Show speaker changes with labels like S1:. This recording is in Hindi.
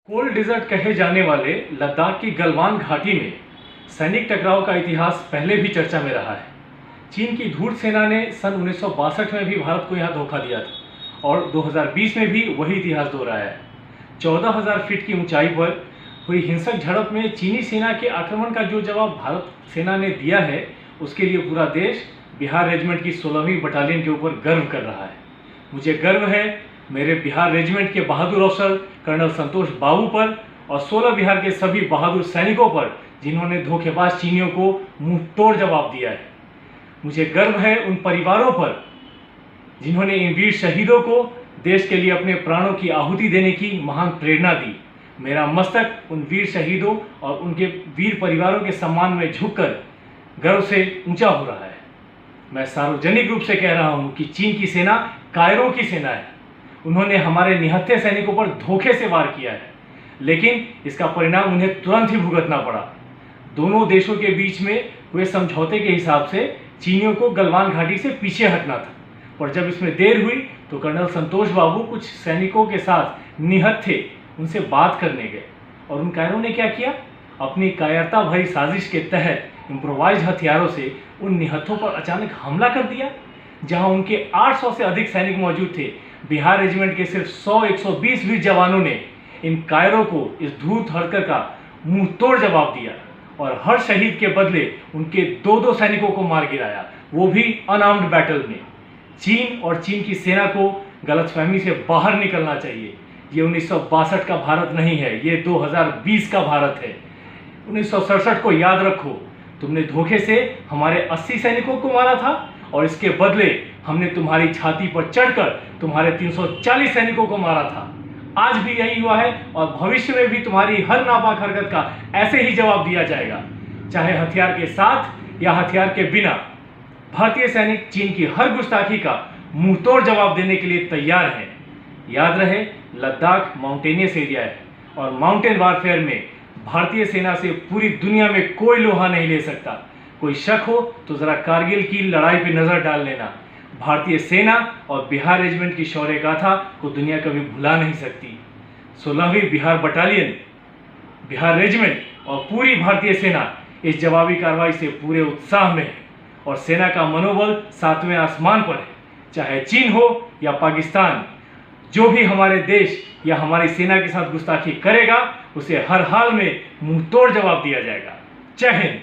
S1: कोल्ड डेजर्ट कहे जाने वाले लद्दाख की गलवान घाटी में सैनिक टकराव का इतिहास पहले भी चर्चा में रहा है। चीन की धूर्त सेना ने सन 1962 में भी भारत को यहां धोखा दिया था और 2020 में भी वही इतिहास दोहराया है। 14,000 फीट की ऊंचाई पर हुई हिंसक झड़प में चीनी सेना के आक्रमण का जो जवाब भारत सेना ने दिया है, उसके लिए पूरा देश बिहार रेजिमेंट की 16वीं बटालियन के ऊपर गर्व कर रहा है। मुझे गर्व है मेरे बिहार रेजिमेंट के बहादुर अफसर कर्नल संतोष बाबू पर और 16 बिहार के सभी बहादुर सैनिकों पर, जिन्होंने धोखेबाज चीनियों को मुंह तोड़ जवाब दिया है। मुझे गर्व है उन परिवारों पर जिन्होंने इन वीर शहीदों को देश के लिए अपने प्राणों की आहुति देने की महान प्रेरणा दी। मेरा मस्तक उन वीर शहीदों और उनके वीर परिवारों के सम्मान में झुककर गर्व से ऊंचा हो रहा है। मैं सार्वजनिक रूप से कह रहा हूं कि चीन की सेना कायरों की सेना है। उन्होंने हमारे निहत्थे सैनिकों पर धोखे से वार किया है, लेकिन इसका परिणाम उन्हें तुरंत ही भुगतना पड़ा। दोनों देशों के बीच में हुए समझौते के हिसाब से चीनियों को गलवान घाटी से पीछे हटना था, पर जब इसमें देर हुई तो कर्नल संतोष बाबू कुछ सैनिकों के साथ निहत्थे उनसे बात करने गए और उन कायरों ने क्या किया, अपनी कायरता भरी साजिश के तहत इम्प्रोवाइज हथियारों से उन निहत्थों पर अचानक हमला कर दिया। जहां उनके 800 से अधिक सैनिक मौजूद थे, बिहार रेजिमेंट के सिर्फ 100-120 वीर जवानों ने इन कायरों को इस धूर्त हरकत का मुंह तोड़ जवाब दिया और हर शहीद के बदले उनके 2-2 सैनिकों को मार गिराया, वो भी अनआर्म्ड बैटल में। चीन और चीन की सेना को गलतफहमी से बाहर निकलना चाहिए। ये 1962 का भारत नहीं है, ये 2020 का भारत है। 1967 को याद रखो, तुमने धोखे से हमारे 80 सैनिकों को मारा था और इसके बदले हमने तुम्हारी छाती पर चढ़कर तुम्हारे 340 सैनिकों को मारा था। आज भी यही हुआ है और भविष्य में भी तुम्हारी हर नापाक हरकत का ऐसे ही जवाब दिया जाएगा, चाहे हथियार के साथ या हथियार के बिना। भारतीय सैनिक चीन की हर गुस्ताखी का मुंहतोड़ जवाब देने के लिए तैयार हैं। याद रहे, लद्दाख माउंटेनियस एरिया है और माउंटेन वारफेयर में भारतीय सेना से पूरी दुनिया में कोई लोहा नहीं ले सकता। कोई शक हो तो जरा कारगिल की लड़ाई पर नजर डाल लेना। भारतीय सेना और बिहार रेजिमेंट की शौर्य गाथा को दुनिया कभी भुला नहीं सकती। 16वीं बिहार बटालियन, बिहार रेजिमेंट और पूरी भारतीय सेना इस जवाबी कार्रवाई से पूरे उत्साह में है और सेना का मनोबल 7वें आसमान पर है। चाहे चीन हो या पाकिस्तान, जो भी हमारे देश या हमारी सेना के साथ गुस्ताखी करेगा, उसे हर हाल में मुंह तोड़ जवाब दिया जाएगा। जय हिंद।